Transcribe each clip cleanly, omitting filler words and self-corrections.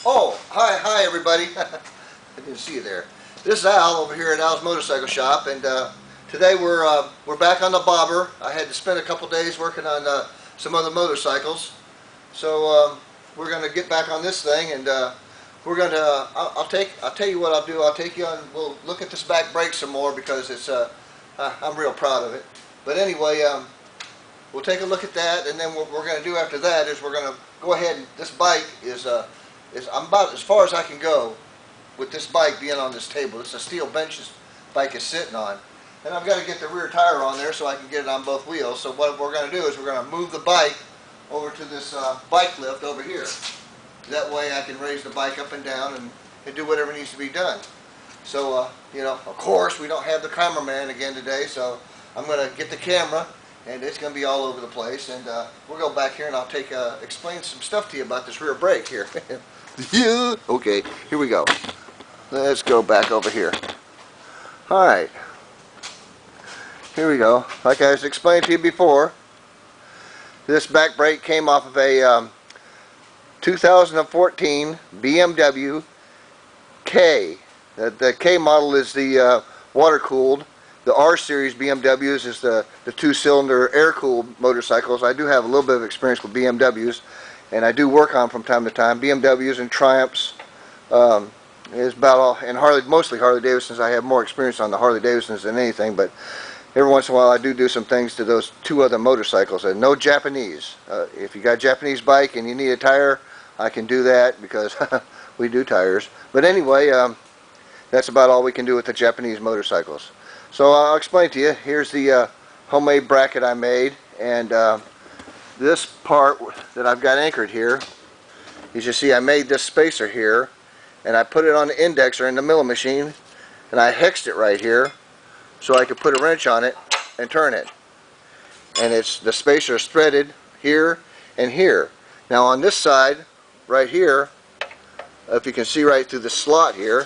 Oh, hi everybody. I didn't see you there. This is Al over here at Al's Motorcycle Shop, and today we're back on the bobber. I had to spend a couple days working on some other motorcycles, so we're going to get back on this thing, and we're going to. I'll tell you what I'll do. I'll take you on. We'll look at this back brake some more because it's I'm real proud of it. But anyway, we'll take a look at that, and then what we're going to do after that is we're going to go ahead and this bike is I'm about as far as I can go with this bike being on this table. It's a steel bench this bike is sitting on. And I've got to get the rear tire on there so I can get it on both wheels. So what we're going to do is we're going to move the bike over to this bike lift over here. That way I can raise the bike up and down and do whatever needs to be done. So, you know, of course we don't have the cameraman again today, so I'm going to get the camera and it's going to be all over the place. And we'll go back here and I'll explain some stuff to you about this rear brake here. Yeah. Okay, here we go. Let's go back over here. Alright. Here we go. Like I was explaining to you before, this back brake came off of a 2014 BMW K. The K model is the water-cooled. The R series BMWs is the two-cylinder air-cooled motorcycles. I do have a little bit of experience with BMWs, and I do work on them from time to time. BMWs and Triumphs is about all, and mostly Harley Davidsons. I have more experience on the Harley Davidsons than anything, but every once in a while I do some things to those two other motorcycles. And no Japanese. If you got a Japanese bike and you need a tire, I can do that because we do tires. But anyway, that's about all we can do with the Japanese motorcycles. So I'll explain to you. Here's the homemade bracket I made, and this part that I've got anchored here, as you see, I made this spacer here, and I put it on the indexer in the milling machine, and I hexed it right here so I could put a wrench on it and turn it. And the spacer is threaded here and here. Now on this side right here, if you can see right through the slot here,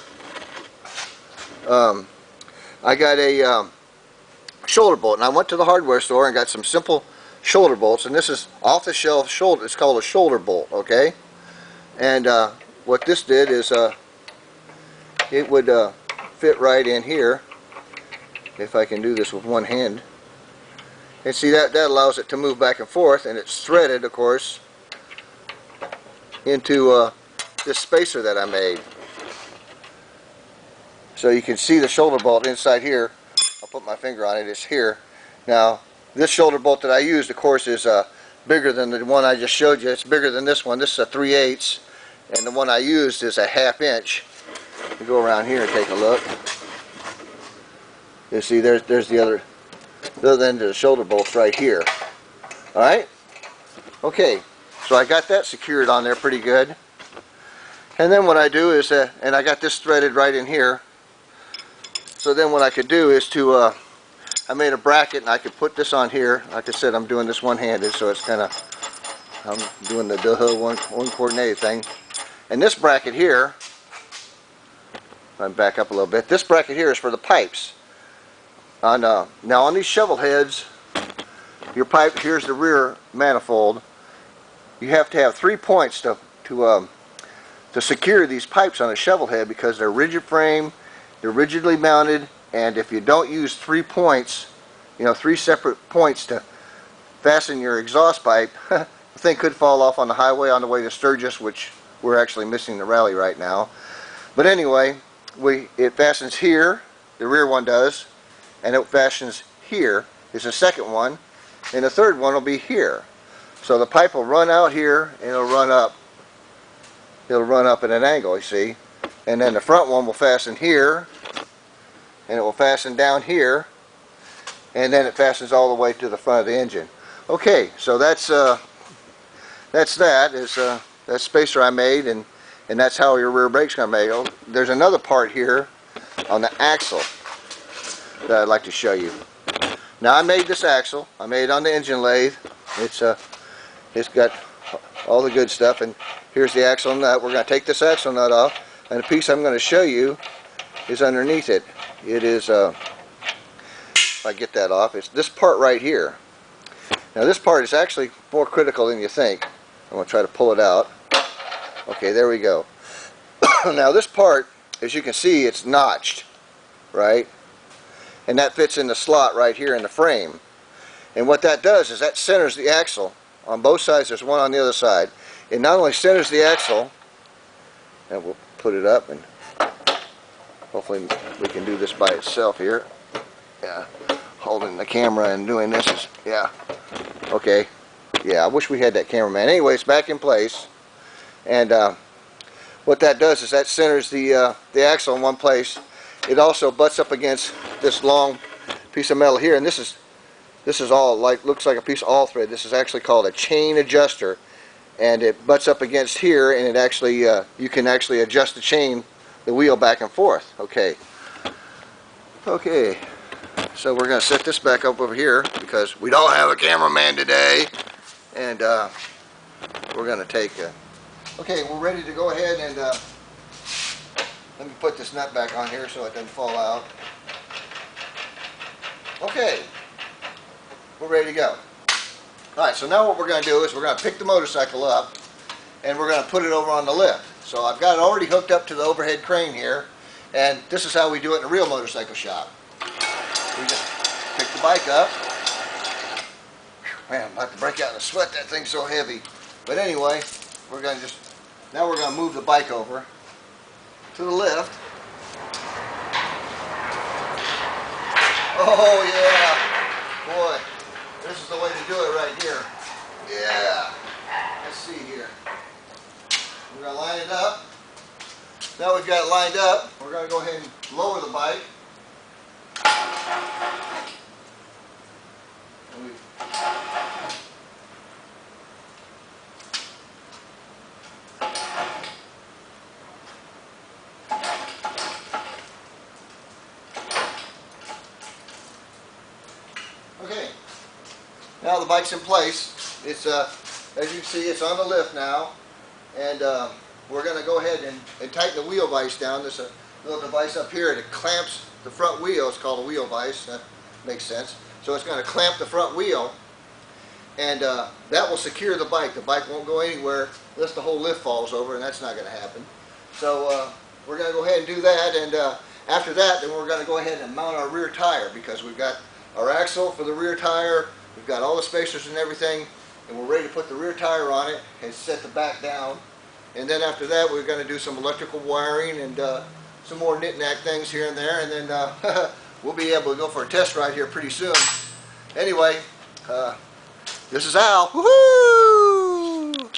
I got a shoulder bolt, and I went to the hardware store and got some simple shoulder bolts, and this is off the shelf shoulder. It's called a shoulder bolt, okay? And what this did is it would fit right in here if I can do this with one hand. And see, that allows it to move back and forth, and it's threaded, of course, into this spacer that I made. So you can see the shoulder bolt inside here. I'll put my finger on it. It's here. Now, this shoulder bolt that I used, of course, is bigger than the one I just showed you. It's bigger than this one. This is a 3/8, and the one I used is a 1/2 inch. You go around here and take a look. You see, there's the other end of the shoulder bolts right here. All right. Okay. So I got that secured on there pretty good. And then what I do is, and I got this threaded right in here. So then what I could do is I made a bracket, and I could put this on here. Like I said, I'm doing this one-handed, so it's kind of, I'm doing the one coordinated thing. And this bracket here, I'll back up a little bit. This bracket here is for the pipes. Now on these shovel heads, your pipe, here's the rear manifold. You have to have 3 points to secure these pipes on a shovel head because they're rigid frame. They're rigidly mounted, and if you don't use 3 points, you know, 3 separate points to fasten your exhaust pipe, the thing could fall off on the highway on the way to Sturgis, which we're actually missing the rally right now. But anyway, it fastens here, the rear one does, and it fastens here is the second one, and the third one will be here. So the pipe will run out here, and it'll run up. It'll run up at an angle, you see. And then the front one will fasten here, and it will fasten down here, and then it fastens all the way to the front of the engine. Okay, so that spacer I made, and that's how your rear brake's going to be made. There's another part here on the axle that I'd like to show you. Now I made this axle. I made it on the engine lathe. It's got all the good stuff, and here's the axle nut. We're going to take this axle nut off. And the piece I'm going to show you is underneath it. It is, if I get that off, it's this part right here. Now this part is actually more critical than you think. I'm going to try to pull it out. Okay, there we go. Now this part, as you can see, it's notched, right? And that fits in the slot right here in the frame. And what that does is that centers the axle on both sides. There's one on the other side. It not only centers the axle, and we'll put it up, and hopefully we can do this by itself here. Yeah, holding the camera and doing this is, yeah, okay. Yeah, I wish we had that cameraman. Anyway, it's back in place, and what that does is that centers the axle in one place. It also butts up against this long piece of metal here, and this is all like, looks like a piece of all thread. This is actually called a chain adjuster, and it butts up against here, and it actually you can actually adjust the chain, the wheel back and forth. Okay. So we're going to set this back up over here because we don't have a cameraman today, and we're going to take. Okay, we're ready to go ahead and let me put this nut back on here so it doesn't fall out. Okay, we're ready to go. Alright, so now what we're going to do is we're going to pick the motorcycle up and we're going to put it over on the lift. So I've got it already hooked up to the overhead crane here, and this is how we do it in a real motorcycle shop. We just pick the bike up. Man, I'm about to break out in a sweat, that thing's so heavy. But anyway, we're going to now we're going to move the bike over to the lift. Oh yeah, boy, this is the way to do it right here. Yeah, let's see here. We're going to line it up. Now we've got it lined up, we're going to go ahead and lower the bike. Okay, now the bike's in place. It's as you can see, it's on the lift now, and we're going to go ahead and tighten the wheel vise down. There's a little device up here that clamps the front wheel. It's called a wheel vise. That makes sense. So it's going to clamp the front wheel, and that will secure the bike. The bike won't go anywhere unless the whole lift falls over, and that's not going to happen. So we're going to go ahead and do that, and after that, then we're going to go ahead and mount our rear tire, because we've got our axle for the rear tire, we've got all the spacers and everything, and we're ready to put the rear tire on it and set the back down. And then after that, we're going to do some electrical wiring and some more knick-knack things here and there, and then we'll be able to go for a test ride here pretty soon. Anyway, this is Al. Woohoo!